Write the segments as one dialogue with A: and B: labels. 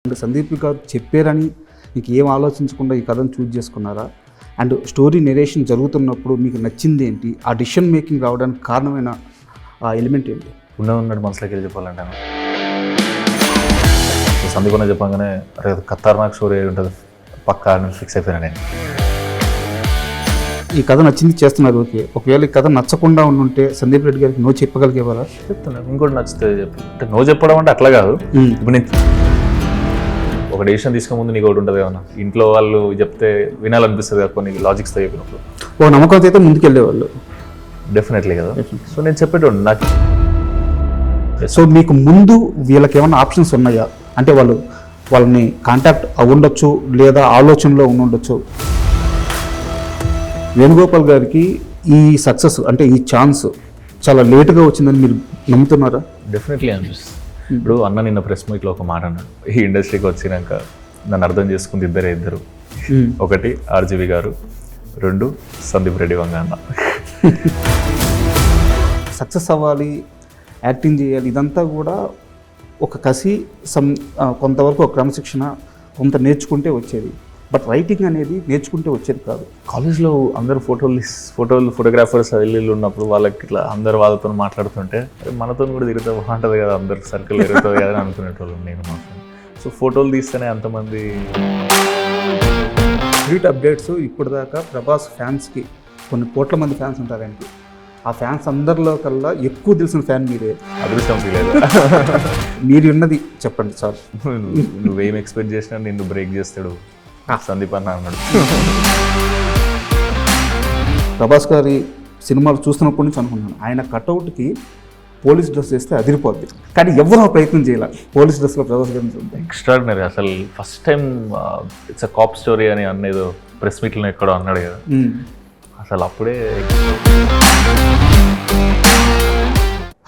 A: And Sandeep గారు చెప్పారని మీకు ఏం ఆలోచించకుండా ఈ కథను చూజ్ చేసుకున్నారా? అండ్ స్టోరీ నెరేషన్ జరుగుతున్నప్పుడు మీకు నచ్చింది ఏంటి? ఆ డిసిషన్ మేకింగ్ రావడానికి కారణమైన ఆ ఎలిమెంట్ ఏంటి?
B: ఉన్నట్టు మనసులోకి వెళ్ళి చెప్పాలంటే సందీప్ అన్న చెప్పగానే అరే ఖతర్నాక్ స్టోరీ ఉంటుంది పక్కా ఫిక్స్ అయిపోయినా నేను.
A: ఈ కథ నచ్చింది చేస్తున్నారు, ఓకే. ఒకవేళ ఈ కథ నచ్చకుండా ఉండుంటే సందీప్ రెడ్డి గారికి నో చెప్పగలిగేవారా?
B: చెప్తున్నాను ఇంకోటి నచ్చితే చెప్పి అంటే నో చెప్పడం అంటే అట్లా కాదు. ఇప్పుడు నేను ఒక డెసిషన్ తీసుకునే ముందు నీకు ఒకటి ఉంటుంది కదా, ఇంట్లో వాళ్ళు చెప్తే వినాలనిపిస్తుంది కదా కొన్ని లాజిక్స్తో చెప్పినప్పుడు.
A: ఓ నమ్మకంతో అయితే ముందుకెళ్ళేవాళ్ళు
B: డెఫినెట్లీ కదా. సో నేను చెప్పేటోడు నాకు.
A: సో మీకు ముందు వీళ్ళకి ఏమైనా ఆప్షన్స్ ఉన్నాయా? అంటే వాళ్ళని కాంటాక్ట్ అవ్వుండొచ్చు లేదా ఆలోచనలో ఉండొచ్చు. వేణుగోపాల్ గారికి ఈ సక్సెస్ అంటే ఈ ఛాన్స్ చాలా లేటుగా వచ్చిందని మీరు నమ్ముతున్నారా?
B: డెఫినెట్లీ అనిపిస్తుంది. ఇప్పుడు అన్న నిన్న ప్రెస్ మీట్లో ఒక మాట అన్నాడు, ఈ ఇండస్ట్రీకి వచ్చినాక నన్ను అర్థం చేసుకుంది ఇద్దరు. ఒకటి ఆర్జీవి గారు, రెండు సందీప్ రెడ్డి వంగ అన్న.
A: సక్సెస్ అవ్వాలి, యాక్టింగ్ చేయాలి, ఇదంతా కూడా ఒక కసి కొంతవరకు ఒక క్రమశిక్షణ కొంత నేర్చుకుంటే వచ్చేది. బట్ రైటింగ్ అనేది నేర్చుకుంటే వచ్చేది కాదు.
B: కాలేజ్లో అందరు ఫోటోగ్రాఫర్స్ వెళ్ళి ఉన్నప్పుడు వాళ్ళకి ఇట్లా అందరు వాళ్ళతో మాట్లాడుతుంటే మనతో కూడా తిరుగుతూ బాగుంటుంది కదా, అందరు సర్కిల్ తిరుగుతుంది కదా అని అనుకునేటోళ్ళు నేను మాత్రం. సో ఫోటోలు తీస్తేనే అంతమంది
A: స్ట్రీట్ అప్డేట్స్ ఇప్పటిదాకా ప్రభాస్ ఫ్యాన్స్కి కొన్ని కోట్ల మంది ఫ్యాన్స్ ఉంటారండి. ఆ ఫ్యాన్స్ అందరిలో కల్లా ఎక్కువ తెలిసిన ఫ్యాన్ మీరే.
B: అదృష్టం ఫీల్
A: మీరు ఉన్నది చెప్పండి సార్.
B: నువ్వేం ఎక్స్పెక్ట్ చేసినా నిన్ను బ్రేక్ చేస్తాడు సందీప్ అన్న అన్నాడు.
A: ప్రభాస్ గారి సినిమాలు చూస్తున్నప్పటి నుంచి అనుకున్నాను, ఆయన కట్అవుట్కి పోలీస్ డ్రెస్ వేస్తే అదిరిపోద్ది, కానీ ఎవరూ ప్రయత్నం చేయాలి పోలీస్ డ్రెస్లో ప్రభాస్ గారిని.
B: ఎక్స్ట్రాడినరీ. అసలు first time it's a cap story అని అన్నేదో ప్రెస్ మీట్లో ఎక్కడో అన్నాడు కదా, అసలు అప్పుడే.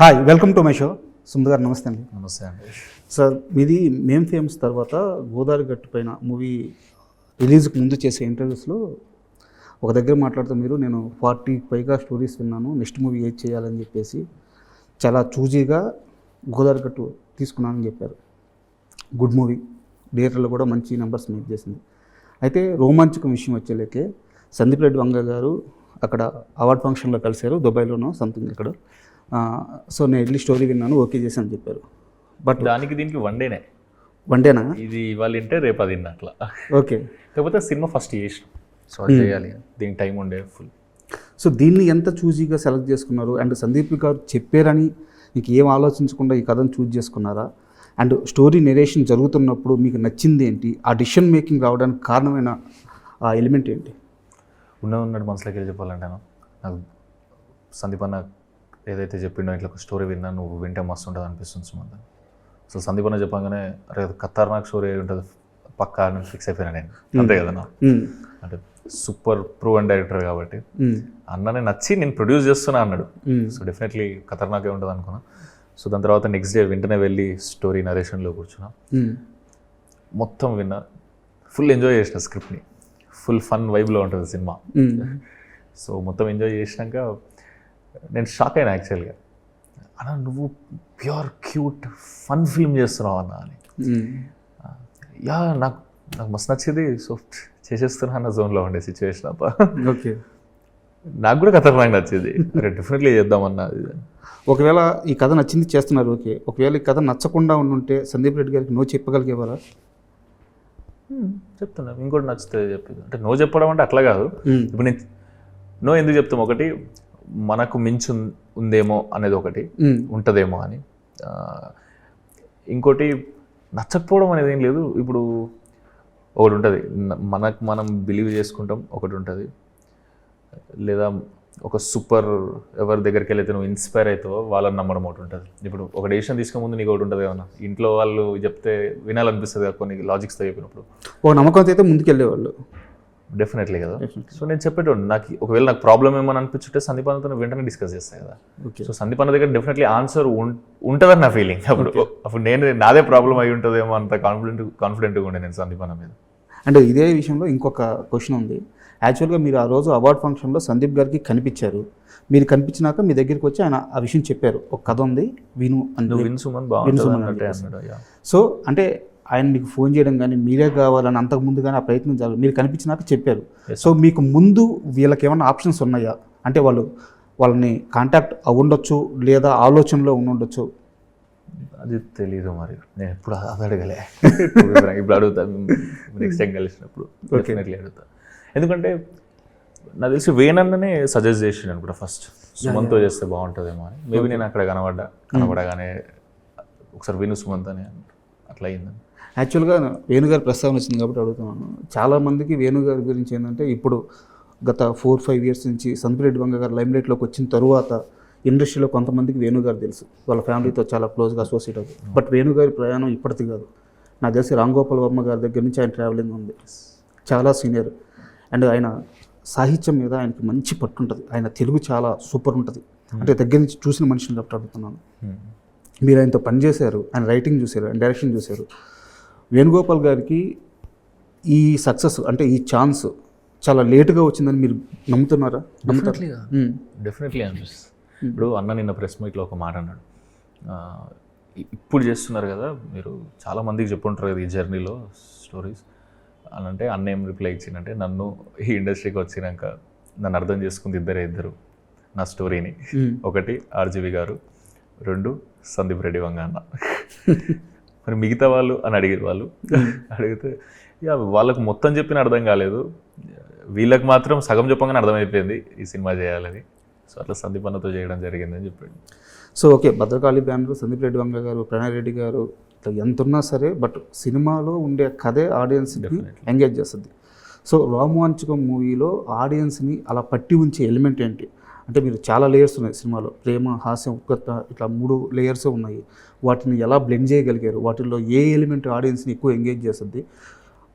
A: Hi, welcome to my show. Sundar గారు నమస్తే అండి.
B: నమస్తే అండి
A: సార్. మీది మేం ఫేమస్ తర్వాత గోదావరి గట్టు పైన మూవీ రిలీజ్కి ముందు చేసే ఇంటర్వ్యూస్లో ఒక దగ్గర మాట్లాడుతూ మీరు నేను 40 పైగా స్టోరీస్ విన్నాను, నెక్స్ట్ మూవీ ఏది చేయాలని చెప్పేసి చాలా చూజీగా గోదావరి గట్టు తీసుకున్నానని చెప్పారు. గుడ్ మూవీ, థియేటర్లో కూడా మంచి నెంబర్స్ మేక్ చేసింది. అయితే రోమాంచకం విషయం వచ్చేలేకే సందీప్ రెడ్డి వంగ గారు అక్కడ అవార్డ్ ఫంక్షన్లో కలిశారు, దుబాయ్లోనో సంథింగ్ ఇక్కడ. సో నేను వెళ్ళి స్టోరీ విన్నాను, ఓకే చేశాను చెప్పారు. బట్
B: దానికి దీనికి వన్ డేనా ఇది ఇవాళ వింటే రేపు అది అట్లా.
A: ఓకే.
B: కాకపోతే సినిమా ఫస్ట్ చేసినాం, సో చేయాలి, దీనికి టైం ఉండే ఫుల్.
A: సో దీన్ని ఎంత చూజీగా సెలెక్ట్ చేసుకున్నారు? అండ్ సందీప్ గారు చెప్పారని మీకు ఏం ఆలోచించకుండా ఈ కథను చూజ్ చేసుకున్నారా? అండ్ స్టోరీ నెరేషన్ జరుగుతున్నప్పుడు మీకు నచ్చింది ఏంటి? ఆ డిసిషన్ మేకింగ్ రావడానికి కారణమైన ఆ ఎలిమెంట్ ఏంటి?
B: ఉన్నట్టు మనసులోకి వెళ్ళి చెప్పాలంటే నాకు సందీప్ అన్న ఏదైతే చెప్పిండో ఇట్లా ఒక స్టోరీ విన్నా, నువ్వు వింటే మస్తు ఉంటుంది అనిపిస్తుంది సుమంత. అసలు సందీప్ అన్న చెప్పగానే అరే ఖతర్నాక్ స్టోరీ ఉంటుంది పక్కా ఫిక్స్ అయిపోయినా నేను. అంతే కదా, అంటే సూపర్ ప్రూవెన్ డైరెక్టర్ కాబట్టి అన్ననే నచ్చి నేను ప్రొడ్యూస్ చేస్తున్నా అన్నాడు. సో డెఫినెట్లీ ఖతర్నాకే ఉంటుంది అనుకున్నా. సో దాని తర్వాత నెక్స్ట్ డే వెంటనే వెళ్ళి స్టోరీ నరేషన్లో కూర్చున్నా, మొత్తం విన్నా, ఫుల్ ఎంజాయ్ చేసిన స్క్రిప్ట్ని. ఫుల్ ఫన్ వైబ్లో ఉంటుంది సినిమా. సో మొత్తం ఎంజాయ్ చేసినాక నేను షాక్ అయినా యాక్చువల్గా, అన్న నువ్వు ప్యూర్ క్యూట్ ఫన్ ఫిల్మ్ చేస్తున్నావు అన్న అని. యా నాకు మస్తు నచ్చింది. సో చేసేస్తున్నా అన్న జోన్లో ఉండే సిచ్యువేషన్ అంతా.
A: ఓకే.
B: నాకు కూడా ఖతర్నాక్ నచ్చింది, అరే డెఫినెట్లీ చేద్దామన్నా.
A: ఒకవేళ ఈ కథ నచ్చింది చేస్తున్నారు, ఓకే. ఒకవేళ ఈ కథ నచ్చకుండా ఉండుంటే సందీప్ రెడ్డి గారికి నో చెప్పగలిగేవారా?
B: చెప్తున్నాను ఇంకోటి నచ్చితే చెప్పి అంటే నో చెప్పడం అంటే అట్లా కాదు. ఇప్పుడు నేను నో ఎందుకు చెప్తాం, ఒకటి మనకు మించి ఉందేమో అనేది ఒకటి ఉంటుందేమో అని, ఇంకోటి నచ్చకపోవడం అనేది ఏం లేదు. ఇప్పుడు ఒకటి ఉంటుంది, మనకు మనం బిలీవ్ చేసుకుంటాం, ఒకటి ఉంటుంది, లేదా ఒక సూపర్ ఎవరి దగ్గరికి వెళ్ళైతే నువ్వు ఇన్స్పైర్ అవుతావో వాళ్ళని నమ్మడం ఒకటి ఉంటుంది. ఇప్పుడు ఒక డెసిషన్ తీసుకునే ముందు నీకు ఒకటి ఉంటుంది కదా, ఇంట్లో వాళ్ళు చెప్తే వినాలనిపిస్తుంది కదా కొన్ని లాజిక్స్తో చెప్పినప్పుడు.
A: ఓ నమ్మకంతో అయితే ముందుకెళ్ళేవాళ్ళు.
B: డెఫినెట్లీ కదా. సో నేను చెప్పేటోడు ఒకవేళ నాకు ప్రాబ్లం ఏమని అనిపించుంటే సందీప్ అన్నతో వెంటనే డిస్కస్ చేస్తాను కదా. సో సందీప్ అన్న దగ్గర డెఫినెట్లీ ఆన్సర్ ఉంటుందని నా ఫీలింగ్. అప్పుడు నేను నాదే ప్రాబ్లం అయి ఉంటుందేమో అంత కాన్ఫిడెంట్గా ఉండే నేను సందీప్ అన్న మీద.
A: అంటే ఇదే విషయంలో ఇంకొక క్వశ్చన్ ఉంది. యాక్చువల్గా మీరు ఆ రోజు అవార్డ్ ఫంక్షన్లో సందీప్ గారికి కనిపించారు. మీరు కనిపించినాక మీ దగ్గరికి వచ్చి ఆయన ఆ విషయం చెప్పారు, ఒక కథ ఉంది విను అని.
B: విను సుమన్ బాగుంటుంది.
A: సో అంటే ఆయన మీకు ఫోన్ చేయడం కానీ మీరే కావాలని అంతకుముందు కానీ ఆ ప్రయత్నం జరగదు, మీరు కనిపించినాక చెప్పారు.
B: Yes.
A: సో మీకు ముందు వీళ్ళకి ఏమైనా ఆప్షన్స్ ఉన్నాయా, అంటే వాళ్ళని కాంటాక్ట్ అవ్వుండొచ్చు లేదా ఆలోచనలో ఉండొచ్చు?
B: అది తెలీదు మరి, నేను ఎప్పుడు అది అడగలే. ఇప్పుడు అడుగుతా, నెక్స్ట్ టైం కలిసినప్పుడు డెఫినెట్లీ అడుగుతా. ఎందుకంటే నాకు తెలిసి వేణన్ననే సజెస్ట్ చేసిండు అనుకుంటా ఫస్ట్, సుమంత్తో చేస్తే బాగుంటుందేమో అని. మేబీ నేను అక్కడ కనబడగానే ఒకసారి వేణు సుమంత్ అని అట్లా అయిందని.
A: యాక్చువల్గా వేణుగారి ప్రస్తావన వచ్చింది కాబట్టి అడుగుతున్నాను. చాలామందికి వేణుగారి గురించి ఏంటంటే ఇప్పుడు గత 4-5 ఇయర్స్ నుంచి సందిరెడ్డి వంగ గారు లైమ్లైట్లోకి వచ్చిన తరువాత ఇండస్ట్రీలో కొంతమందికి వేణుగారు తెలుసు, వాళ్ళ ఫ్యామిలీతో చాలా క్లోజ్గా అసోసియేట్ అవుతుంది. బట్ వేణుగారి ప్రయాణం ఇప్పటిది కాదు, నాకు తెలిసి రామ్ గోపాల్ వర్మ గారి దగ్గర నుంచి ఆయన ట్రావెలింగ్ ఉంది, చాలా సీనియర్. అండ్ ఆయన సాహిత్యం మీద ఆయనకి మంచి పట్టు ఉంటుంది, ఆయన తెలుగు చాలా సూపర్ ఉంటుంది. అంటే దగ్గర నుంచి చూసిన మనిషిని కాబట్టి అడుగుతున్నాను. మీరు ఆయనతో పనిచేశారు, ఆయన రైటింగ్ చూశారు, ఆయన డైరెక్షన్ చూశారు. వేణుగోపాల్ గారికి ఈ సక్సెస్ అంటే ఈ ఛాన్స్ చాలా లేటుగా వచ్చిందని మీరు నమ్ముతున్నారా?
B: డెఫినెట్లీ అనిపిస్తుంది. ఇప్పుడు అన్న నిన్న ప్రెస్ మీట్లో ఒక మాట అన్నాడు, ఇప్పుడు చేస్తున్నారు కదా మీరు, చాలామందికి చెప్పుంటారు కదా ఈ జర్నీలో స్టోరీస్ అని. అంటే అన్న ఏం రిప్లై ఇచ్చిందంటే, నన్ను ఈ ఇండస్ట్రీకి వచ్చినాక నన్ను అర్థం చేసుకుంది ఇద్దరు నా స్టోరీని. ఒకటి ఆర్జీవి గారు, 2 సందీప్ రెడ్డి వంగ అన్న. మరి మిగతా వాళ్ళు అని అడిగారు. వాళ్ళు అడిగితే ఇక వాళ్ళకు మొత్తం చెప్పిన అర్థం కాలేదు, వీళ్ళకి మాత్రం సగం చెప్పగానే అర్థమైపోయింది ఈ సినిమా చేయాలని. సో అట్లా సందీప్ అన్నతో చేయడం జరిగిందని చెప్పాడు.
A: So okay, Bhadrakali banner, Sandeep Reddy Vanga garu, Pranay Reddy గారు, ఇట్లా ఎంత ఉన్నా సరే బట్ సినిమాలో ఉండే కథే ఆడియన్స్ని ఎంగేజ్ చేస్తుంది. సో రామవాంచకం మూవీలో ఆడియన్స్ని అలా పట్టి ఉంచే ఎలిమెంట్ ఏంటి అంటే, మీరు చాలా లేయర్స్ ఉన్నాయి సినిమాలో, ప్రేమ, హాస్యం, ఉత్కర్త, ఇట్లా 3 లేయర్స్ ఉన్నాయి. వాటిని ఎలా బ్లెండ్ చేయగలిగారు, వాటిల్లో ఏ ఎలిమెంట్ ఆడియన్స్ని ఎక్కువ ఎంగేజ్ చేస్తుంది,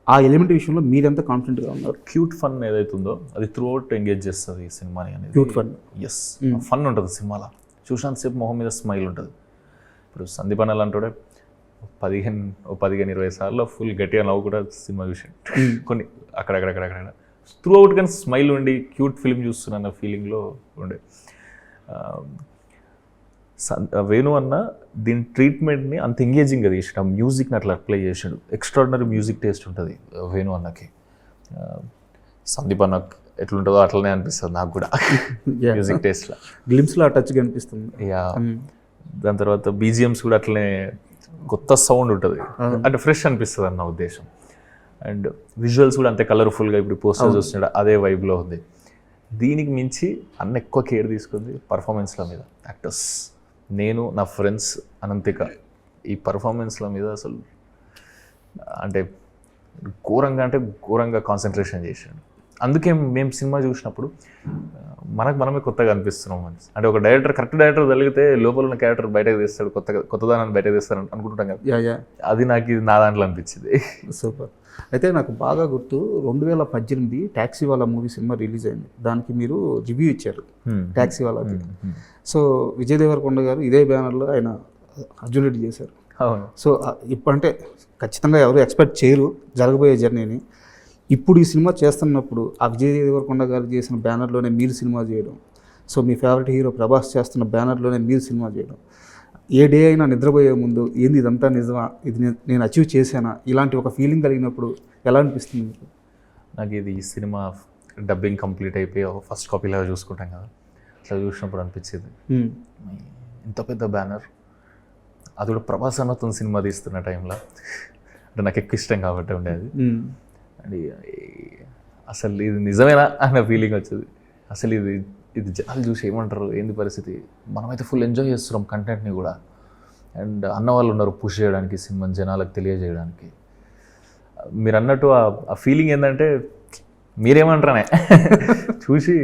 A: ఆ ఎలిమెంట్ విషయంలో మీరెంత కాన్ఫిడెంట్గా ఉన్నారు?
B: క్యూట్ ఫన్ ఏదైతుందో అది త్రూ అవుట్ ఎంగేజ్ చేస్తుంది ఈ సినిమాని అనేది.
A: క్యూట్ ఫన్,
B: ఎస్, ఫన్ ఉంటుంది సినిమాలో. చూసినంతసేపు మొహం మీద స్మైల్ ఉంటుంది. ఇప్పుడు సందీప్ అన్న లాంటి 15-20 సార్లు ఫుల్ గట్టిగా నవ్వు కూడా సినిమా చూసాడు. కొన్ని అక్కడక్కడ త్రూ అవుట్ కానీ స్మైల్ ఉండి క్యూట్ ఫిల్మ్ చూస్తున్న ఫీలింగ్లో ఉండే. వేణు అన్న దీని ట్రీట్మెంట్ని అంత ఎంగేజింగ్గా తీసాడు, ఆ మ్యూజిక్ని అట్లా అప్లై చేసాడు. ఎక్స్ట్రాడినరీ మ్యూజిక్ టేస్ట్ ఉంటుంది వేణు అన్నకి. సందీప్ అన్న ఎట్లుంటుందో అట్లనే అనిపిస్తుంది నాకు కూడా మ్యూజిక్ టేస్ట్లో.
A: గ్లిమ్స్లో టచ్గా అనిపిస్తుంది.
B: యా, దాని తర్వాత బీజిఎమ్స్ కూడా అట్లనే కొత్త సౌండ్ ఉంటుంది, అంటే ఫ్రెష్ అనిపిస్తుంది అన్న ఉద్దేశం. అండ్ విజువల్స్ కూడా అంతే కలర్ఫుల్గా ఇప్పుడు పోస్టర్స్ వస్తున్నాడు, అదే వైబ్లో ఉంది. దీనికి మించి అన్న ఎక్కువ కేర్ తీసుకుంది పర్ఫార్మెన్స్ల మీద. యాక్టర్స్, నేను, నా ఫ్రెండ్స్, అనంతిక, ఈ పర్ఫార్మెన్స్ల మీద అసలు అంటే ఘోరంగా కాన్సన్ట్రేషన్ చేశాడు. అందుకే మేము సినిమా చూసినప్పుడు మనమే కొత్తగా అనిపిస్తున్నాం. అంటే ఒక కరెక్ట్ డైరెక్టర్ తగిలితే లోపల ఉన్న క్యారెక్టర్ బయటకు తీస్తాడు, కొత్తదానాన్ని బయటకు తీస్తాడు అనుకుంటుంటాం కదా. అది నాకు ఇది నా దాంట్లో అనిపించింది.
A: సూపర్. అయితే నాకు బాగా గుర్తు 2018 ట్యాక్సీ వాళ్ళ మూవీ సినిమా రిలీజ్ అయింది, దానికి మీరు రివ్యూ ఇచ్చారు ట్యాక్సీ వాళ్ళకి. సో విజయ్ దేవరకొండ గారు ఇదే బ్యానర్లో ఆయన అర్జున్ రెడ్డి చేశారు.
B: అవును.
A: సో ఇప్పుడంటే ఖచ్చితంగా ఎవరు ఎక్స్పెక్ట్ చేయరు జరగబోయే జర్నీని. ఇప్పుడు ఈ సినిమా చేస్తున్నప్పుడు ఆ విజయ్ దేవరకొండ గారు చేసిన బ్యానర్లోనే మీరు సినిమా చేయడం, సో మీ ఫేవరెట్ హీరో ప్రభాస్ చేస్తున్న బ్యానర్లోనే మీరు సినిమా చేయడం, ఏ డే అయినా నిద్రపోయే ముందు ఏంది ఇదంతా నిజమా, ఇది నేను అచీవ్ చేశానా, ఇలాంటి ఒక ఫీలింగ్ కలిగినప్పుడు ఎలా అనిపిస్తుంది మీకు?
B: నాకు ఇది ఈ సినిమా డబ్బింగ్ కంప్లీట్ అయిపోయి ఫస్ట్ కాపీలాగా చూసుకుంటాం కదా, అట్లా చూసినప్పుడు అనిపించేది ఇంత పెద్ద బ్యానర్, అది కూడా ప్రభాస్ అన్నతో సినిమా తీస్తున్న టైంలో, అంటే నాకు ఎక్కువ ఇష్టం కాబట్టి ఉండేది. అండ్ అసలు ఇది నిజమేనా అన్న ఫీలింగ్ వచ్చేది. అసలు ఇది జనాలు చూసి ఏమంటారు, ఏంది పరిస్థితి, మనమైతే ఫుల్ ఎంజాయ్ చేస్తున్నాం కంటెంట్ని కూడా. అండ్ అన్న వాళ్ళు ఉన్నారు పుష్ చేయడానికి, సినిమాని జనాలకు తెలియజేయడానికి. మీరు అన్నట్టు ఆ ఫీలింగ్ ఏంటంటే మీరేమంటారనే చూసి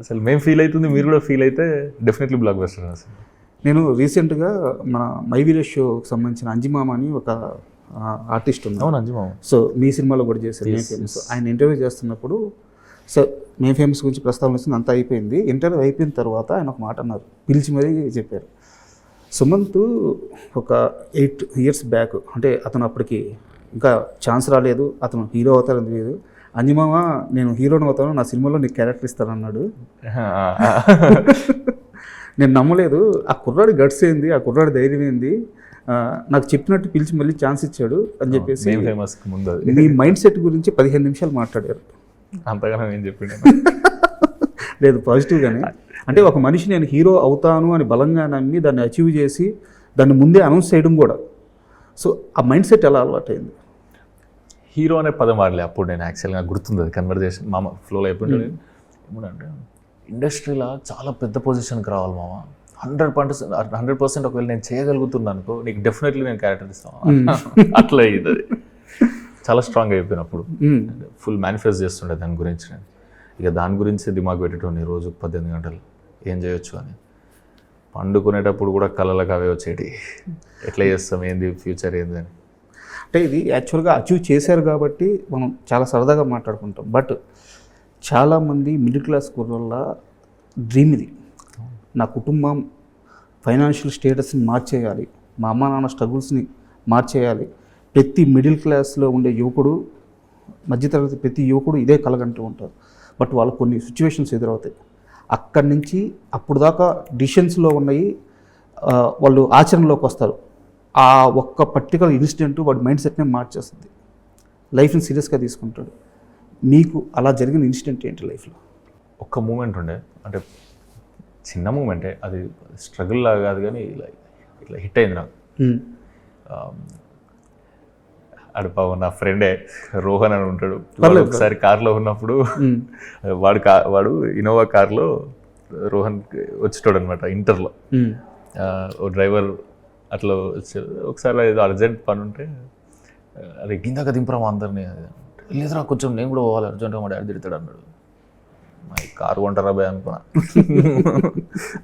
B: అసలు మేము ఫీల్ అవుతుంది, మీరు కూడా ఫీల్ అయితే డెఫినెట్లీ బ్లాక్ బస్టర్. అసలు
A: నేను రీసెంట్గా మన మై విలేజ్ షోకి సంబంధించిన అంజిమామ అని ఒక ఆర్టిస్ట్ ఉంది.
B: అవును, అంజిమామ.
A: సో మీ సినిమాలో కూడా చేశారు మేం ఫేమస్. ఆయన ఇంటర్వ్యూ చేస్తున్నప్పుడు సో మేం ఫేమస్ గురించి ప్రస్తావన వచ్చింది, అంతా అయిపోయింది. ఇంటర్వ్యూ అయిపోయిన తర్వాత ఆయన ఒక మాట అన్నారు, పిలిచి మరీ చెప్పారు. సుమంత్ ఒక 8 years బ్యాక్, అంటే అతను అప్పటికి ఇంకా ఛాన్స్ రాలేదు, అతను హీరో అవుతారని తెలియదు. అంజిమామ నేను హీరోని అవుతాను, నా సినిమాలో నీకు క్యారెక్టర్ ఇస్తానన్నాడు. నేను నమ్మలేదు. ఆ కుర్రాడి గట్స్ ఏంది, ఆ కుర్రాడి ధైర్యం ఏంది, నాకు చెప్పినట్టు పిలిచి మళ్ళీ ఛాన్స్ ఇచ్చాడు అని చెప్పేసి
B: మేము ఫేమస్కి ముందు అది
A: మీ మైండ్ సెట్ గురించి 15 నిమిషాలు మాట్లాడారు.
B: అంతగానో ఏం చెప్పిండు
A: లేదు పాజిటివ్గానే, అంటే ఒక మనిషి నేను హీరో అవుతాను అని బలంగా నమ్మి దాన్ని అచీవ్ చేసి దాన్ని ముందే అనౌన్స్ చేయడం కూడా. సో ఆ మైండ్ సెట్ ఎలా అలవాటైంది?
B: హీరో అనే పదం వాడలే అప్పుడు నేను యాక్చువల్గా గుర్తుంది అది కన్వర్జేషన్ మామ ఫ్లోలో అయిపోయింది. ఏమంటే ఇండస్ట్రీలో చాలా పెద్ద పొజిషన్కి రావాలి మామ, 100% ఒకవేళ నేను చేయగలుగుతున్నాను అనుకో నీకు డెఫినెట్లీ నేను క్యారెక్టర్ ఇస్తాను అట్లా అయ్యింది. అది చాలా స్ట్రాంగ్ అయిపోయినప్పుడు ఫుల్ మేనిఫెస్ట్ చేస్తుండే దాని గురించి. నేను ఇక దాని గురించి దిమాగ్ పెట్టేటోని రోజు 18 గంటలు ఏం చేయొచ్చు అని. పండుకునేటప్పుడు కూడా కళలకు అవే వచ్చేటి, ఎట్లా చేస్తాం, ఏంది ఫ్యూచర్ ఏంది అని.
A: అంటే ఇది యాక్చువల్గా అచీవ్ చేశారు కాబట్టి మనం చాలా సరదాగా మాట్లాడుకుంటాం. బట్ చాలామంది మిడిల్ క్లాస్ కుర్రోళ్ళ డ్రీమ్ ఇది, నా కుటుంబం ఫైనాన్షియల్ స్టేటస్ని మార్చేయాలి, మా అమ్మ నాన్న స్ట్రగుల్స్ని మార్చేయాలి. ప్రతి మిడిల్ క్లాస్లో ఉండే యువకుడు, మధ్యతరగతి ప్రతి యువకుడు ఇదే కలగంటూ ఉంటారు. బట్ వాళ్ళకు కొన్ని సిచ్యువేషన్స్ ఎదురవుతాయి. అక్కడి నుంచి అప్పుడు దాకా డిసిషన్స్లో ఉన్నాయి, వాళ్ళు ఆచరణలోకి వస్తారు. ఆ ఒక్క పర్టికులర్ ఇన్సిడెంట్ వాడి మైండ్ సెట్నే మార్చేస్తుంది, లైఫ్ని సీరియస్గా తీసుకుంటాడు. మీకు అలా జరిగిన ఇన్సిడెంట్ ఏంటి లైఫ్లో?
B: ఒక్క మూమెంట్ ఉండే, అంటే చిన్న మూమెంటే, అది స్ట్రగుల్ లాగా కాదు కానీ ఇట్లా హిట్ అయింది నాకు. అడుపావు నా ఫ్రెండే రోహన్ అని ఉంటాడు. ఒకసారి కార్లో ఉన్నప్పుడు వాడు ఇన్నోవా కార్లో రోహన్ వచ్చేటాడు అనమాట ఇంటర్లో. ఓ డ్రైవర్ అట్లా వచ్చాడు. ఒకసారి ఏదో అర్జెంట్ పని ఉంటే అరే గిందాక దింపురామా అందరినీ, లేదురా కొంచెం నేను కూడా పోవాలి అర్జెంట్గా, మా డాడీ తిడతాడు అన్నాడు. మా కారు కొంటారా భయ అనుకున్నా.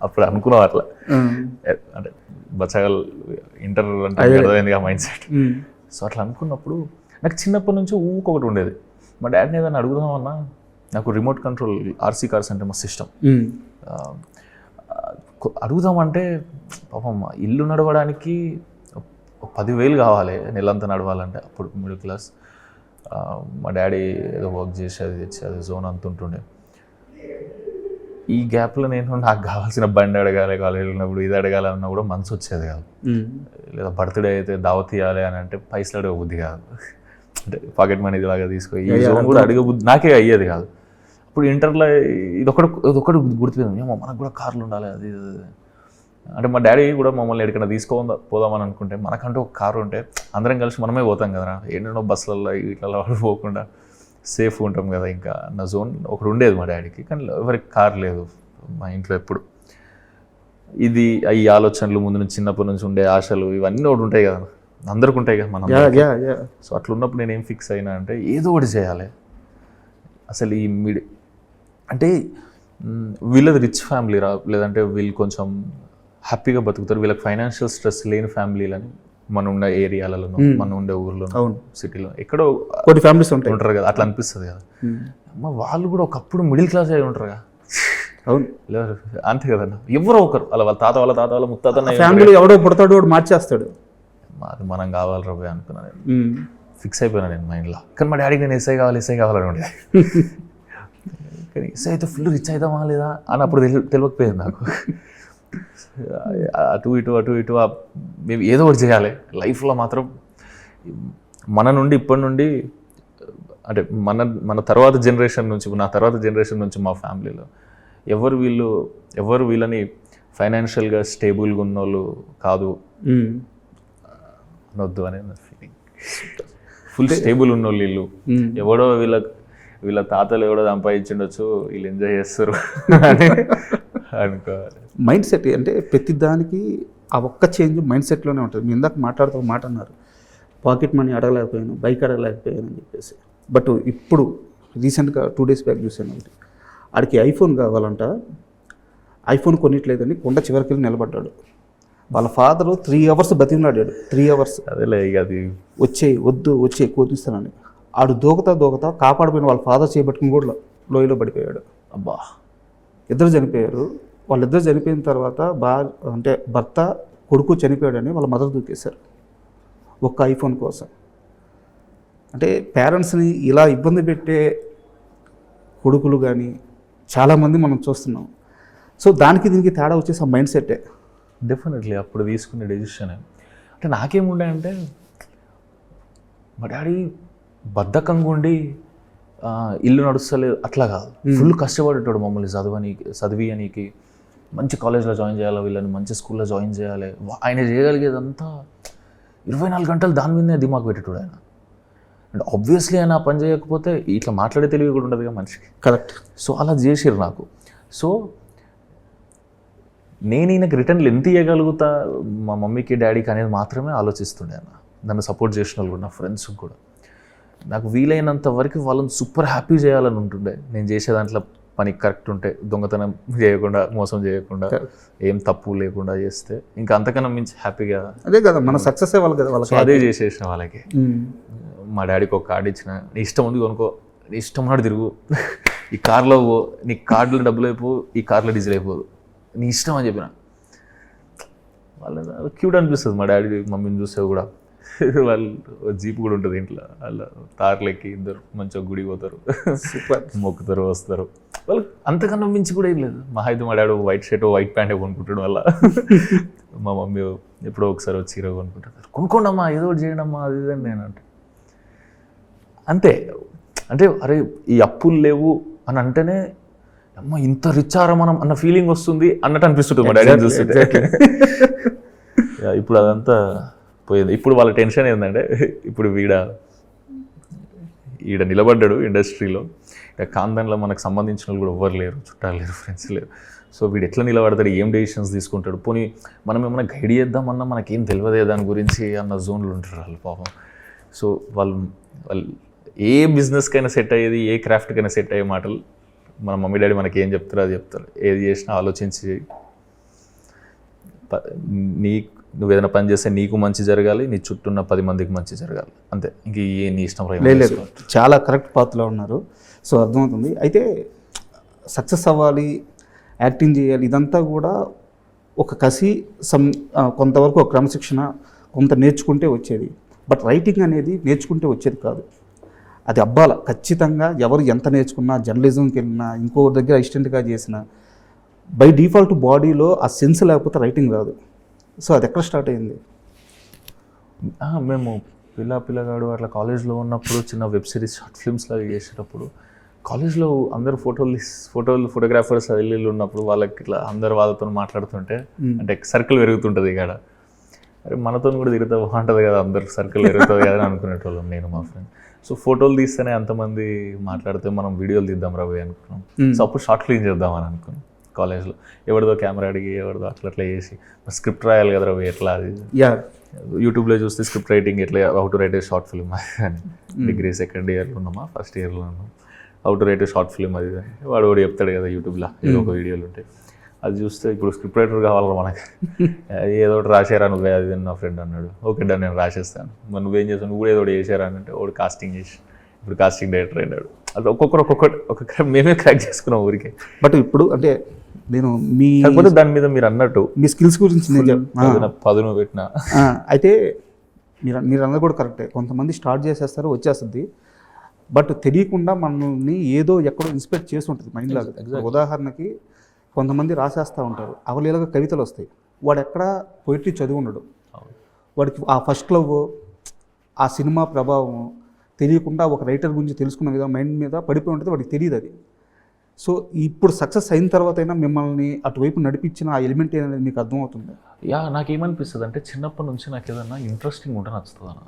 B: అప్పుడు అనుకున్నావు అట్లా, అంటే బచ్చగల్ ఇంటర్ అంటే అర్థమైంది ఆ మైండ్ సెట్. సో అట్లా అనుకున్నప్పుడు నాకు చిన్నప్పటి నుంచి ఊకొకటి ఉండేది, మా డాడీని ఏదైనా అడుగుదామన్నా నాకు రిమోట్ కంట్రోల్ ఆర్సీ కార్స్ అంటే మస్తు ఇష్టం. అడుగుదామంటే పాపం ఇల్లు నడవడానికి 10,000 కావాలి నెలంతా నడవాలంటే. అప్పుడు మిడిల్ క్లాస్. మా డాడీ ఏదో వర్క్ చేసి అది తెచ్చి అది జోన్ అంత ఉంటుండే. ఈ గ్యాప్లో నేను నాకు కావాల్సిన బండి అడగాలి, కాలేజీలో ఉన్నప్పుడు ఇది అడగాలన్నా కూడా మనసు వచ్చేది కాదు. లేదా బర్త్డే అయితే దావత్ ఇవ్వాలి అని అంటే పైసలు అడగ బుద్ధి కాదు, అంటే పాకెట్ మనీ లాగా తీసుకో ఈ జోన్ కూడా అడగ బుద్ధి నాకే అయ్యేది కాదు. ఇప్పుడు ఇంటర్లో ఇదొకటి గుర్తుపోయింది, మనకు కూడా కార్లు ఉండాలి అది అంటే. మా డాడీ కూడా మమ్మల్ని ఎక్కడికైనా పోదామని అనుకుంటే మనకంటూ ఒక కారు ఉంటే అందరం కలిసి మనమే పోతాం కదరా, ఎన్నెన్నో బస్సులలో ఇట్లా పోకుండా సేఫ్ ఉంటాం కదా. ఇంకా నా జోన్ ఒకటి ఉండేది మా డాడీకి, కానీ ఎవరికి కార్ లేదు మా ఇంట్లో ఎప్పుడు. ఇది ఈ ఆలోచనలు ముందు నుంచి చిన్నప్పటి నుంచి ఉండే ఆశలు ఇవన్నీ ఒకటి ఉంటాయి కదా, అందరికి ఉంటాయి కదా మనం. సో అట్లా ఉన్నప్పుడు నేనేం ఫిక్స్ అయినా అంటే ఏదో ఒకటి చేయాలి. అసలు ఈ అంటే వీళ్ళది రిచ్ ఫ్యామిలీ రా, లేదంటే వీళ్ళు కొంచెం హ్యాపీగా బతుకుతారు, వీళ్ళకి ఫైనాన్షియల్ స్ట్రెస్ లేని ఫ్యామిలీలని మనం ఉండే ఏరియాలలో, మనం ఉండే ఊర్లో, సిటీలో ఎక్కడో
A: కొన్ని ఫ్యామిలీస్
B: ఉంటారు కదా, అట్లా అనిపిస్తుంది కదా. అమ్మ వాళ్ళు కూడా ఒకప్పుడు మిడిల్ క్లాస్ అయి ఉంటారు కదా.
A: అవును,
B: అంతే కదన్నా, ఎవరో ఒకరు వాళ్ళ తాత వాళ్ళ ముత్తాత
A: ఫ్యామిలీ ఎవడో పుడతాడు వాడు మార్చేస్తాడు.
B: అది మనం కావాలి రాబోయే అనుకున్నా, నేను ఫిక్స్ అయిపోయినా నేను మైండ్లో. కానీ మా డాడీకి నేను ఎస్ఐ కావాలని ఉండేది. కానీ ఎస్ఐ అయితే ఫుల్ రిచ్ అవుతామా లేదా అని అప్పుడు తెలియకపోయింది నాకు. అటు ఇటు మేము ఏదో ఒకటి చేయాలి లైఫ్లో మాత్రం. ఇప్పటి నుండి అంటే మన తర్వాత జనరేషన్ నుంచి, నా తర్వాత జనరేషన్ నుంచి మా ఫ్యామిలీలో ఎవరు వీళ్ళని ఫైనాన్షియల్గా స్టేబుల్గా ఉన్నోళ్ళు కాదు అనొద్దు అనే నా ఫీలింగ్. ఫుల్ స్టేబుల్ ఉన్నోళ్ళు వీళ్ళు, ఎవడో వీళ్ళ తాతలు ఎవడో సంపాదించుండొచ్చు, వీళ్ళు ఎంజాయ్ చేస్తారు అనుకోవాలి.
A: మైండ్ సెట్ అంటే ప్రతి దానికి ఆ ఒక్క చేంజ్ మైండ్ సెట్లోనే ఉంటుంది. మీ ఇందాక మాట్లాడుతూ మాట అన్నారు, పాకెట్ మనీ అడగలేకపోయాను, బైక్ అడగలేకపోయాను అని చెప్పేసి. బట్ ఇప్పుడు రీసెంట్గా 2 days బ్యాక్ చూసాను, ఆడికి ఐఫోన్ కావాలంట, ఐఫోన్ కొనిట్లేదని కొండ చివరికి వెళ్ళి నిలబడ్డాడు. వాళ్ళ ఫాదరు 3 hours బతిమలాడాడు, 3 hours.
B: అదేలే ఇక అది
A: వచ్చే కోతిస్తానని ఆడు దూకతా కాపాడిపోయిన వాళ్ళ ఫాదర్ చేపట్టుకుని కూడా లోయలో పడిపోయాడు.
B: అబ్బా,
A: ఇద్దరు చనిపోయారు. వాళ్ళిద్దరు చనిపోయిన తర్వాత అంటే భర్త కొడుకు చనిపోయాడని వాళ్ళ మదర్ దూకేశారు ఒక్క ఐఫోన్ కోసం. అంటే పేరెంట్స్ని ఇలా ఇబ్బంది పెట్టే కొడుకులు కానీ చాలామంది మనం చూస్తున్నాం. సో దానికి దీనికి తేడా వచ్చేసి ఆ మైండ్ సెట్టే.
B: డెఫినెట్లీ అప్పుడు తీసుకునే డెసిషన్. అంటే నాకేముండే అంటే మా డాడీ బద్ధకంగా ఉండి ఇల్లు నడుస్తలేదు అట్లా కాదు, ఫుల్ కష్టపడేటాడు మమ్మల్ని చదివియనీకి, మంచి కాలేజ్లో జాయిన్ చేయాలి, వీళ్ళని మంచి స్కూల్లో జాయిన్ చేయాలి. ఆయన చేయగలిగేదంతా 24 గంటలు దాని మీదనే దిమాగ్ పెట్టేటాడు ఆయన. అండ్ ఆబ్వియస్లీ ఆయన పని చేయకపోతే ఇట్లా మాట్లాడే తెలివి కూడా ఉండదుగా మనిషికి.
A: కరెక్ట్.
B: సో అలా చేసిర్రు నాకు. సో నేను ఈయనకి రిటర్న్లు ఎంత ఇవ్వగలుగుతా మా మమ్మీకి డాడీకి అనేది మాత్రమే ఆలోచిస్తుండే అన్న. నన్ను సపోర్ట్ చేసిన వాళ్ళు కూడా, నా ఫ్రెండ్స్కి కూడా. నాకు వీలైనంత వరకు వాళ్ళని సూపర్ హ్యాపీ చేయాలని ఉంటుండే. నేను చేసే దాంట్లో పని కరెక్ట్ ఉంటే, దొంగతనం చేయకుండా, మోసం చేయకుండా, ఏం తప్పు లేకుండా చేస్తే ఇంకా అంతకన్నా మించి హ్యాపీగా.
A: అదే కదా మన సక్సెస్ వాళ్ళు కదా వాళ్ళకి.
B: అదే చేసేసిన వాళ్ళకి. మా డాడీకి ఒక కార్డు ఇచ్చిన, నీ ఇష్టం ఉంది కొనుక్కో, నీ ఇష్టం ఉన్నాడు తిరుగు, ఈ కార్లో పో, నీ కార్డులో డబ్బులు అయిపో, ఈ కార్లో డీజిల్ అయిపోదు, నీ ఇష్టం అని చెప్పిన. వాళ్ళ క్యూట్ అనిపిస్తుంది మా డాడీ మమ్మీని చూస్తే కూడా. వాళ్ళు జీప్ కూడా ఉంటుంది ఇంట్లో, వాళ్ళ తార్లెక్కి ఇద్దరు మంచిగా గుడి పోతారు, మొక్కుతారు, వస్తారు. వాళ్ళు అంతకన్నా మించి కూడా ఏం లేదు. మా అయితే మా daddy white shirt white pant కొనుక్కుంటాడు వల్ల, మా మమ్మీ ఎప్పుడో ఒకసారి వచ్చి హీరో కొనుక్కుంటారు. కొనుక్కోండమ్మా, ఏదో ఒకటి చేయండి అమ్మా, అది ఇదని నేను అంటే అంతే. అంటే అరే ఈ అప్పులు లేవు అని అంటేనే అమ్మ ఇంత రిచ్చారా మనం అన్న ఫీలింగ్ వస్తుంది అన్నట్టు అనిపిస్తుంది మా డాడీ చూస్తుంటే. ఇప్పుడు అదంతా పోయింది. ఇప్పుడు వాళ్ళ టెన్షన్ ఏంటంటే, ఇప్పుడు ఈడ నిలబడ్డాడు ఇండస్ట్రీలో, కాందన్లో మనకు సంబంధించిన వాళ్ళు కూడా ఎవ్వరు లేరు, చుట్టాలు లేరు, ఫ్రెండ్స్ లేరు. సో వీడు ఎట్లా నిలబడతాడు, ఏం డెసిషన్స్ తీసుకుంటాడు, పోనీ మనం ఏమైనా గైడ్ చేద్దామన్నా మనకేం తెలియదే దాని గురించి అన్న జోన్లు ఉంటారు వాళ్ళు పాపం. సో వాళ్ళు ఏ బిజినెస్కైనా సెట్ అయ్యేది, ఏ క్రాఫ్ట్కైనా సెట్ అయ్యే మాటలు మన మమ్మీ డాడీ మనకి ఏం చెప్తారో అది చెప్తారు. ఏది చేసినా ఆలోచించి, నువ్వు ఏదైనా పని చేస్తే నీకు మంచి జరగాలి, నీ చుట్టూ ఉన్న 10 మందికి మంచి జరగాలి, అంతే. ఇంక నీ ఇష్టం.
A: లేదు, చాలా కరెక్ట్ పాత్రలో ఉన్నారు. సో అర్థమవుతుంది. అయితే సక్సెస్ అవ్వాలి, యాక్టింగ్ చేయాలి, ఇదంతా కూడా ఒక కసి, కొంతవరకు ఒక క్రమశిక్షణ, కొంత నేర్చుకుంటే వచ్చేది. బట్ రైటింగ్ అనేది నేర్చుకుంటే వచ్చేది కాదు, అది అబ్బాల. ఖచ్చితంగా ఎవరు ఎంత నేర్చుకున్నా, జర్నలిజంకి వెళ్ళినా, ఇంకో దగ్గర అసిస్టెంట్గా చేసినా, బై డిఫాల్ట్ బాడీలో ఆ సెన్స్ లేకపోతే రైటింగ్ రాదు. సో అది ఎక్కడ స్టార్ట్ అయింది?
B: మేము పిల్లగాడు అట్లా కాలేజ్లో ఉన్నప్పుడు చిన్న వెబ్ సిరీస్, షార్ట్ ఫిల్మ్స్ లాగా చేసేటప్పుడు, కాలేజ్లో అందరు ఫోటోగ్రాఫర్స్ వెళ్ళి ఉన్నప్పుడు వాళ్ళకి ఇట్లా అందరు వాళ్ళతో మాట్లాడుతుంటే, అంటే సర్కిల్ పెరుగుతుంటుంది ఇక్కడ. అరే మనతో కూడా తిరుగుతా బాగుంటుంది కదా, అందరు సర్కిల్ పెరుగుతుంది కదా అని అనుకునేటోళ్ళం నేను మా ఫ్రెండ్. సో ఫోటోలు తీస్తేనే అంతమంది మాట్లాడితే మనం వీడియోలు తీద్దాం రవి అనుకున్నాం. సో అప్పుడు షార్ట్ ఫిల్మ్ చేద్దామని అనుకున్నాం కాలేజ్లో. ఎవరిదో కెమెరా అడిగి, ఎవరిదో అట్లా చేసి, స్క్రిప్ట్ రాయాలి కదా రవి, ఎట్లా అది యూట్యూబ్లో చూస్తే స్క్రిప్ట్ రైటింగ్ ఎట్లా, how to right A short film అని. డిగ్రీ సెకండ్ ఇయర్లో ఉన్నామా, ఫస్ట్ ఇయర్లో ఉన్నాం, how to right A short film అది వాడు చెప్తాడు కదా యూట్యూబ్లో, ఏదో ఒక వీడియోలు ఉంటాయి. అది చూస్తే ఇప్పుడు స్క్రిప్ట్ రైటర్ కావాలి మనకి, ఏదో ఒకటి రాశారా నువ్వే, అది నా ఫ్రెండ్ అన్నాడు. ఓకే డా నేను రాసేస్తాను, మరి నువ్వేం చేస్తావు, నువ్వు కూడా ఏదో ఒకటి చేశారా అని అంటే, ఒకటి కాస్టింగ్ చేసి ఇప్పుడు కాస్టింగ్ డైరెక్టర్ అయినాడు. అట్లా ఒక్కొక్కటి మేమే క్రాక్ చేసుకున్నాం ఊరికే.
A: బట్ ఇప్పుడు అంటే నేను
B: కాకపోతే దాని మీద మీరు అన్నట్టు
A: మీ స్కిల్స్ గురించి
B: పదును పెట్టిన,
A: అయితే మీరు అన్నది కూడా కరెక్టే. కొంతమంది స్టార్ట్ చేసేస్తారు, వచ్చేస్తుంది, బట్ తెలియకుండా మనల్ని ఏదో ఎక్కడో ఇన్స్పెక్ట్ చేసి ఉంటుంది మైండ్ లాగా. ఉదాహరణకి కొంతమంది రాసేస్తూ ఉంటారు, అవలీలగా కవితలు వస్తాయి, వాడు ఎక్కడ పోయిటరీ చదివి ఉండడు, వాడికి ఆ ఫస్ట్ లవ్, ఆ సినిమా ప్రభావం తెలియకుండా ఒక రైటర్ గురించి తెలుసుకున్న విధంగా మైండ్ మీద పడిపోయి ఉంటుంది, వాడికి తెలియదు అది. సో ఇప్పుడు సక్సెస్ అయిన తర్వాత అయినా మిమ్మల్ని అటువైపు నడిపించిన ఆ ఎలిమెంట్ అనేది మీకు అర్థమవుతుంది?
B: నాకేమనిపిస్తుంది అంటే, చిన్నప్పటి నుంచి నాకు ఏదన్నా ఇంట్రెస్టింగ్ ఉంటే నచ్చుతుంది అన్న.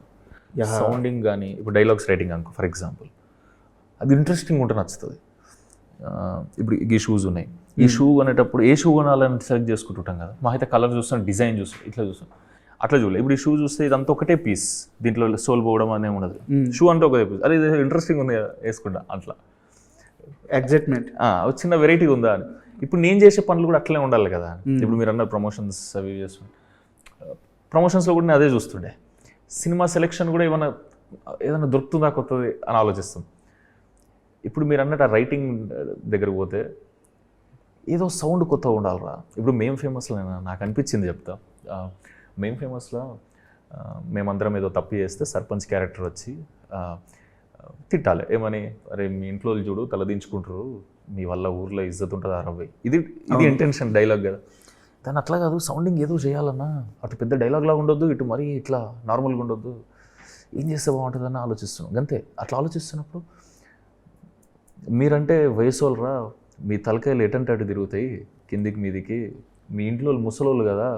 B: సౌండింగ్ కానీ, ఇప్పుడు డైలాగ్స్ రైటింగ్ అనుకో ఫర్ ఎగ్జాంపుల్, అది ఇంట్రెస్టింగ్ ఉంటే నచ్చుతుంది. ఇప్పుడు ఈ షూస్ ఉన్నాయి, ఈ షూ అనేటప్పుడు ఏ షూ కొనాలని సెలెక్ట్ చేసుకుంటుంటాం కదా, మా అయితే కలర్ చూస్తాం, డిజైన్ చూస్తాం, ఇట్లా చూస్తాం, అట్లా చూడలేదు. ఇప్పుడు ఈ షూ చూస్తే ఇదంతా ఒకటే పీస్, దీంట్లో సోల్ పోవడం అనేది ఉండదు, షూ అంతా ఒకటే పీస్, అదే ఇంట్రెస్టింగ్ ఉంది వేసుకుంటా అట్లా
A: ఎగ్జైట్మెంట్,
B: చిన్న వెరైటీ ఉందా అని. ఇప్పుడు నేను చేసే పనులు కూడా అట్లే ఉండాలి కదా. ఇప్పుడు మీరు అన్నారు ప్రమోషన్స్ అవి చేస్తుండే, ప్రమోషన్స్లో కూడా నేను అదే చూస్తుండే. సినిమా సెలెక్షన్ కూడా ఏదైనా దొరుకుతుందా కొత్తది అని ఆలోచిస్తాం. ఇప్పుడు మీరు అన్నట్టు ఆ రైటింగ్ దగ్గరకు పోతే ఏదో సౌండ్ కొత్తగా ఉండాలిరా. ఇప్పుడు మేం ఫేమస్లో నాకు అనిపించింది చెప్తా, మేం ఫేమస్లో మేమందరం ఏదో తప్పు చేస్తే సర్పంచ్ క్యారెక్టర్ వచ్చి తిట్టాలి, ఏమని, అరే మీ ఇంట్లో చూడు తలదించుకుంటారు, మీ వల్ల ఊర్లో ఇజ్జత్ ఉంటుంది రవ్వై, ఇది ఇంటెన్షన్ డైలాగ్ కదా. దాన్ని అట్లా కాదు, సౌండింగ్ ఏదో చేయాలన్నా, అటు పెద్ద డైలాగ్ లాగా ఉండొద్దు, ఇటు మరీ ఇట్లా నార్మల్గా ఉండొద్దు, ఏం చేస్తే బాగుంటుందని ఆలోచిస్తున్నాం అంతే. అట్లా ఆలోచిస్తున్నప్పుడు మీరంటే వయసు వాళ్ళరా, మీ తలకాయలు ఎటంటే అటు తిరుగుతాయి కిందికి మీదికి, మీ ఇంట్లో ముసలోళ్ళు కదా,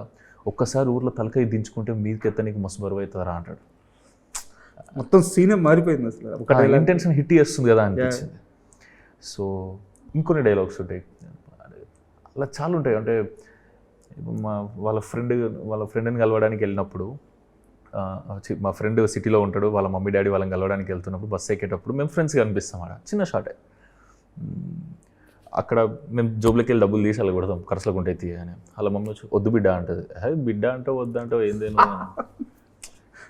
B: ఒక్కసారి ఊర్లో తలకాయ దించుకుంటే మీదికి ఎత్తనికి మస్తు బరువు అవుతారా అంటాడు.
A: మొత్తం సీనే మారిపోయింది అసలు. ఒక
B: ఇంటెన్షన్ హిట్ చేస్తుంది కదా అనిపించింది. సో ఇంకొన్ని డైలాగ్స్ ఉంటాయి అలా చాలా ఉంటాయి. అంటే వాళ్ళ ఫ్రెండ్ని కలవడానికి వెళ్ళినప్పుడు, మా ఫ్రెండ్ సిటీలో ఉంటాడు, వాళ్ళ మమ్మీ డాడీ వాళ్ళని కలవడానికి వెళ్తున్నప్పుడు బస్సు ఎక్కేటప్పుడు మేము ఫ్రెండ్స్గా అనిపిస్తాం. ఆడ చిన్న షాటే, అక్కడ మేము జోబులకి వెళ్ళి డబ్బులు తీసి అలా కొడతాం, ఖర్చులకు ఉంటాయి తీయ అని. వాళ్ళ మమ్మీ వచ్చి వద్దు బిడ్డ అంటది. బిడ్డ అంటావు వద్దు అంటావు ఏందేనో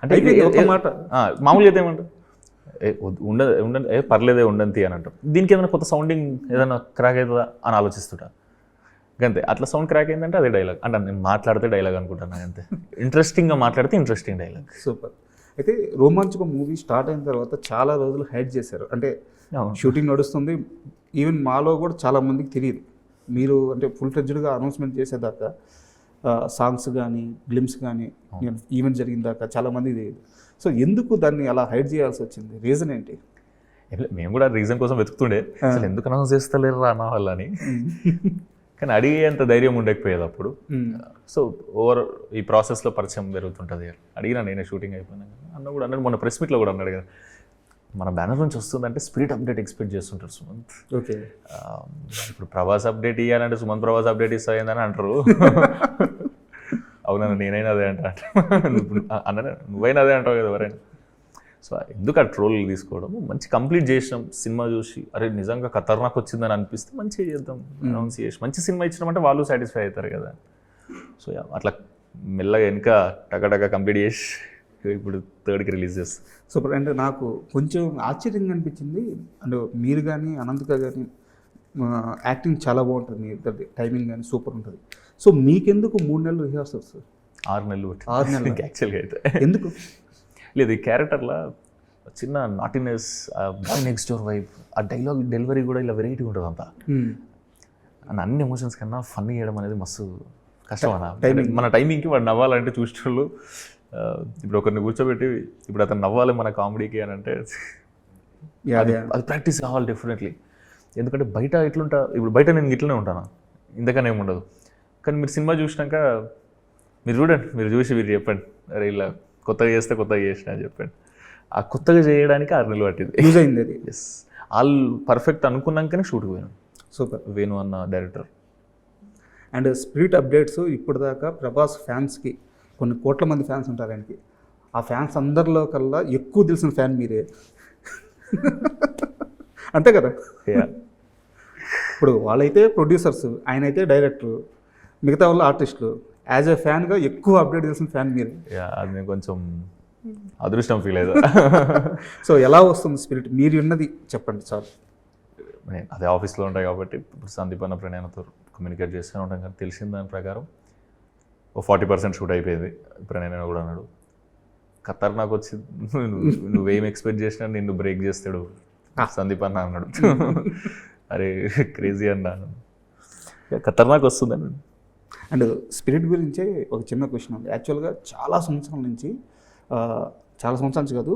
B: అంటే
A: మాట
B: మామూలుగా అయితే ఏమంటారు, ఉండండి పర్లేదే ఉండంతి అని అంటాం. దీనికి ఏదైనా కొత్త సౌండింగ్ ఏదైనా క్రాక్ అవుతుందా అని ఆలోచిస్తుంటా అంతే. అట్లా సౌండ్ క్రాక్ అయిందంటే అదే డైలాగ్ అంటే నేను మాట్లాడితే డైలాగ్ అనుకుంటాను అంతే. ఇంట్రెస్టింగ్గా మాట్లాడితే ఇంట్రెస్టింగ్ డైలాగ్.
A: సూపర్. అయితే రోమాంచక మూవీ స్టార్ట్ అయిన తర్వాత చాలా రోజులు హైడ్ చేశారు. అంటే షూటింగ్ నడుస్తుంది, ఈవెన్ మాలో కూడా చాలా మందికి తెలియదు. మీరు అంటే ఫుల్ ఫ్లెడ్జ్డ్గా అనౌన్స్మెంట్ చేసేదాకా సాంగ్స్ కానీ గ్లిమ్స్ కానీ ఈవెంట్ జరిగిన దాకా చాలామందికి తెలియదు. సో ఎందుకు దాన్ని అలా హైడ్ చేయాల్సి వచ్చింది? రీజన్ ఏంటి?
B: మేము కూడా రీజన్ కోసం వెతుకుతుండే, అసలు ఎందుకు అనౌన్స్ చేస్తలేరు అన్న వాళ్ళని. కానీ అడిగేంత ధైర్యం ఉండకపోయేది అప్పుడు. సో ఈ ప్రాసెస్లో పరిచయం పెరుగుతుంటుంది. అడిగినా నేనే షూటింగ్ అయిపోయినాక అన్న కూడా అన్నాడు, మొన్న ప్రెస్ మీట్లో కూడా అన్నాడు కదా, మన బ్యానర్ నుంచి వస్తుందంటే స్పిరిట్ అప్డేట్ ఎక్స్పెక్ట్ చేస్తుంటారు సుమంత్.
A: ఓకే,
B: ఇప్పుడు ప్రభాస్ అప్డేట్ ఇవ్వాలంటే సుమంత్ ప్రభాస్ అప్డేట్ ఇస్తాయిందని అంటారు. అవునన్నా నేనైనా అదే అంటా అన్న, నువ్వైనా అదే అంటావు కదా ఎవరైనా. సో ఎందుకు ఆ ట్రోల్ తీసుకోవడం, మంచి కంప్లీట్ చేసినాం సినిమా చూసి, అరే నిజంగా ఖతర్నాక్ వచ్చిందని అనిపిస్తే మంచిగా చేద్దాం, అనౌన్స్ చేసి మంచి సినిమా ఇచ్చినామంటే వాళ్ళు సాటిస్ఫై అవుతారు కదా. సో అట్లా మెల్లగా వెనుక టకటక కంప్లీట్ చేసి ఇప్పుడు 3rd రిలీజ్ చేస్తాం.
A: సూపర్. అంటే నాకు కొంచెం ఆశ్చర్యంగా అనిపించింది, అంటే మీరు కానీ అనంతగా కానీ యాక్టింగ్ చాలా బాగుంటుంది, మీ ఇద్దరిది టైమింగ్ కానీ సూపర్ ఉంటుంది. సో మీకెందుకు 3 నెలలు రిహార్సల్స్?
B: 6 నెలలు
A: 6 నెలలు
B: యాక్చువల్గా అయితే.
A: ఎందుకు?
B: లేదు, ఈ క్యారెక్టర్లో చిన్న naughtiness, boy next door wife, ఆ డైలాగ్ డెలివరీ కూడా ఇలా వెరైటీ ఉంటుంది అంతా. అండ్ అన్ని ఎమోషన్స్ కన్నా ఫన్ చేయడం అనేది మస్తు కష్టం అన్న. మన టైమింగ్కి వాడు నవ్వాలంటే చూసేవాళ్ళు, ఇప్పుడు ఒకరిని కూర్చోబెట్టి ఇప్పుడు అతను నవ్వాలి మన కామెడీకి అని అంటే అది ప్రాక్టీస్ కావాలి డెఫినెట్లీ. ఎందుకంటే బయట ఎట్లుంటా, ఇప్పుడు బయట నేను ఇట్లనే ఉంటాను, ఇంతకనే ఏముండదు. కానీ మీరు సినిమా చూసినాక మీరు చూడండి, మీరు చూసి మీరు చెప్పండి, అరే ఇలా కొత్తగా చేస్తే కొత్తగా చేసిన అని చెప్పండి. ఆ కొత్తగా చేయడానికి 6 నెలలు పట్టింది.
A: యూజ్ అయింది అది.
B: ఎస్, వాళ్ళు పర్ఫెక్ట్ అనుకున్నాకనే షూట్కి పోయాను.
A: సూపర్.
B: వేణు అన్న డైరెక్టర్.
A: అండ్ స్పిరిట్ అప్డేట్స్ ఇప్పటిదాకా ప్రభాస్ ఫ్యాన్స్కి కొన్ని కోట్ల మంది ఫ్యాన్స్ ఉంటారు ఆయనకి. ఆ ఫ్యాన్స్ అందరిలో కల్లా ఎక్కువ తెలిసిన ఫ్యాన్ మీరే, అంతే కదా? ఇప్పుడు వాళ్ళైతే ప్రొడ్యూసర్స్, ఆయన అయితే డైరెక్టర్, మిగతా వాళ్ళు ఆర్టిస్టులు. యాజ్ ఎ ఫ్యాన్గా ఎక్కువ అప్డేట్ చేసిన ఫ్యాన్ మీరే.
B: అది నేను కొంచెం అదృష్టం ఫీల్ అయ్యా.
A: సో ఎలా వస్తుంది స్పిరిట్? మీరు ఉన్నది చెప్పండి సార్.
B: నేను అదే ఆఫీస్లో ఉంటాయి కాబట్టి ఇప్పుడు సందీప్ అన్న ప్రణయనతో కమ్యూనికేట్ చేస్తూనే ఉంటాం. కానీ తెలిసిన దాని ప్రకారం 40% షూట్ అయిపోయింది. ప్రణయన కూడా అన్నాడు, ఖతర్నాక్ వచ్చి నువ్వేం ఎక్స్పెక్ట్ చేసినా నిన్ను బ్రేక్ చేస్తాడు సందీప్ అన్న అన్నాడు. అరే క్రేజీ అన్నాను, ఖతర్నాక్ వస్తుందని.
A: అండ్ స్పిరిట్ గురించే ఒక చిన్న క్వశ్చన్ ఉంది. యాక్చువల్గా చాలా సంవత్సరాల నుంచి కాదు,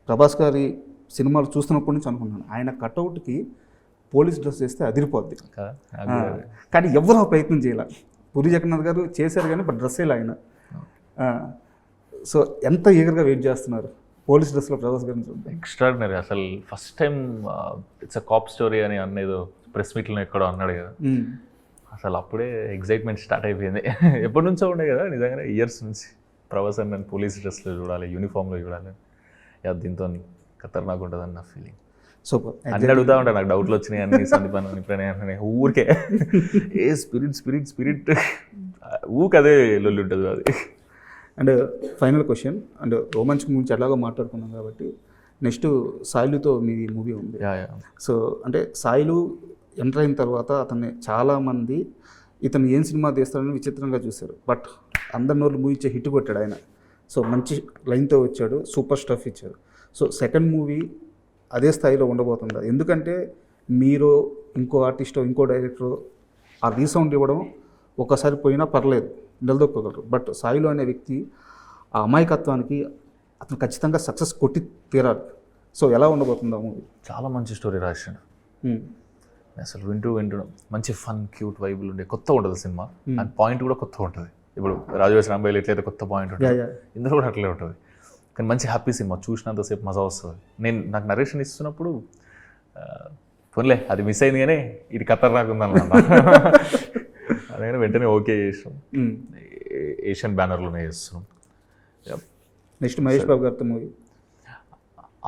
A: ప్రభాస్ గారి సినిమాలు చూస్తున్నప్పటి నుంచి అనుకున్నాను, ఆయన కట్అవుట్కి పోలీస్ డ్రెస్ వేస్తే అదిరిపోద్ది. కానీ ఎవరు ఆ ప్రయత్నం చేయాలి. పూరి జగన్నాథ్ గారు చేశారు కానీ బట్ డ్రెస్ వేయాలి ఆయన. సో ఎంత ఈగర్గా వెయిట్ చేస్తున్నారు పోలీస్ డ్రెస్లో ప్రభాస్ గారిని చూద్దాం.
B: ఎక్స్ట్రాడినరీ. అసలు first time it's a cap story అని అన్నేదో ప్రెస్ మీట్లో ఎక్కడో అన్నాడు కదా, అసలు అప్పుడే ఎగ్జైట్మెంట్ స్టార్ట్ అయిపోయింది. ఎప్పటి నుంచో ఉండే కదా నిజంగానే, ఇయర్స్ నుంచి ప్రభాస్ అని నేను పోలీస్ డ్రెస్లో చూడాలి, యూనిఫామ్లో చూడాలి, దీంతో ఖతర్నాక్ ఉంటుందని నా ఫీలింగ్.
A: సూపర్.
B: అన్నీ అడుగుతూ ఉంటాను, నాకు డౌట్లు వచ్చినాయి అన్ని సందీపాన్ని ప్రణయాన్ని ఊరికే ఏ స్పిరిట్ స్పిరిట్ స్పిరిట్ ఊకదే లొల్లి ఉంటుంది అది.
A: అండ్ ఫైనల్ క్వశ్చన్, అండ్ రోమాంచం గురించి ఎలాగో మాట్లాడుకున్నాం కాబట్టి నెక్స్ట్ సాయిలుతో మీ మూవీ ఉంది. సో అంటే సాయిలు ఎంటర్ అయిన తర్వాత అతన్ని చాలామంది ఇతను ఏం సినిమా తీస్తాడని విచిత్రంగా చూశారు. బట్ అందరి నోళ్ళు మూవీ ఇచ్చే హిట్ కొట్టాడు ఆయన. సో మంచి లైన్తో వచ్చాడు, సూపర్ స్టఫ్ ఇచ్చాడు. సో సెకండ్ మూవీ అదే స్థాయిలో ఉండబోతుందా? ఎందుకంటే మీరు ఇంకో ఆర్టిస్టో ఇంకో డైరెక్టరో ఆ రీసౌండ్ ఇవ్వడం ఒక్కసారి పోయినా పర్లేదు, నిలదొక్కగలరు. బట్ సాయిలు అనే వ్యక్తి ఆ అమాయకత్వానికి అతను ఖచ్చితంగా సక్సెస్ కొట్టి తీరాలి. సో ఎలా ఉండబోతుంది ఆ మూవీ?
B: చాలా మంచి స్టోరీ రాశాడు. అసలు వింటూ మంచి ఫన్ క్యూట్ వైబులు ఉండే కొత్త ఉంటుంది సినిమా. అండ్ పాయింట్ కూడా కొత్త ఉంటుంది. ఇప్పుడు రాజవేశ రాంబాయిలు ఎట్లయితే కొత్త పాయింట్ ఉంటుంది, ఇందులో కూడా అట్లే ఉంటుంది. కానీ మంచి హ్యాపీ సినిమా, చూసినంతసేపు మజా వస్తుంది. నాకు నరేషన్ ఇస్తున్నప్పుడు పోన్లే అది మిస్ అయింది కానీ ఇది ఖతర్నాక్ ఉందన్నమాట. అదే వెంటనే ఓకే చేసాం. ఏషియన్ బ్యానర్లోనే చేస్తున్నాం.
A: నెక్స్ట్ మహేష్ బాబు గారితో మూవీ.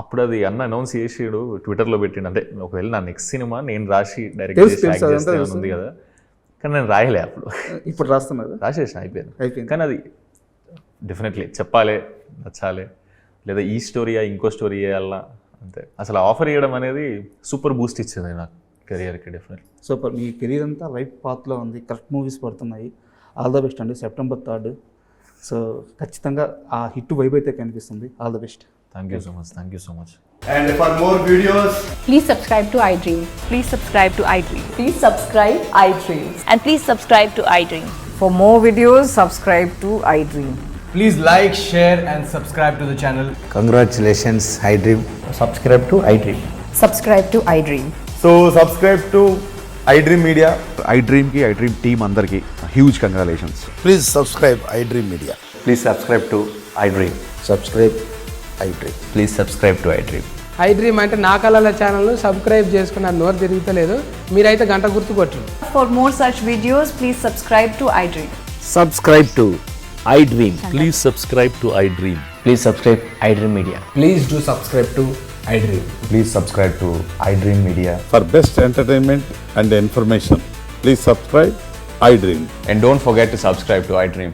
B: అప్పుడు అది అన్న అనౌన్స్ చేసాడు, ట్విట్టర్లో పెట్టిండు. అంటే ఒకవేళ నా నెక్స్ట్ సినిమా నేను రాసి డైరెక్ట్ ఉంది కదా, కానీ నేను రాయలే అప్పుడు.
A: ఇప్పుడు రాస్తున్నారు?
B: రాసేసిన, అయిపోయింది. కానీ అది డెఫినెట్లీ చెప్పాలి, నచ్చాలి, లేదా ఈ స్టోరీయా ఇంకో స్టోరీ వేయాలా అంతే. అసలు ఆఫర్ ఇవ్వడం అనేది సూపర్ బూస్ట్ ఇచ్చింది నాకు కెరియర్కి. Definitely
A: super. మీ కెరీర్ అంతా రైట్ పాత్లో ఉంది, కరెక్ట్ మూవీస్ పడుతున్నాయి. ఆల్ ద బెస్ట్ అండి. September 3rd. సో ఖచ్చితంగా ఆ హిట్ వైబ్ అయితే కనిపిస్తుంది. All the best.
B: Thank you so much.
C: And for more videos,
D: Please subscribe to iDream.
E: Please subscribe to iDream.
F: Please subscribe iDream.
E: And please subscribe to iDream.
F: For more videos, subscribe to iDream.
C: please like, share and subscribe to the channel.
G: Congratulations, iDream.
C: Subscribe to iDream.
F: Subscribe to iDream.
C: So subscribe to iDream Media.
H: iDream ki iDream team andarki huge congratulations.
G: Please subscribe iDream Media.
I: Please subscribe to iDream.
G: Subscribe iDream.
I: Please subscribe to iDream.
J: iDream అంటే నా కళల ఛానల్ను subscribe చేసుకున్న నోరు తిరుగుతలేదు, మీరైతే గంట గుర్తు కొట్టండి.
F: For more such videos, please subscribe to iDream.
I: Subscribe to iDream.
K: Please subscribe to iDream.
I: Please subscribe iDream Media.
C: Please do subscribe to iDream.
I: Please subscribe to iDream Media.
H: For best entertainment and information, please subscribe iDream.
I: And don't forget to subscribe to iDream.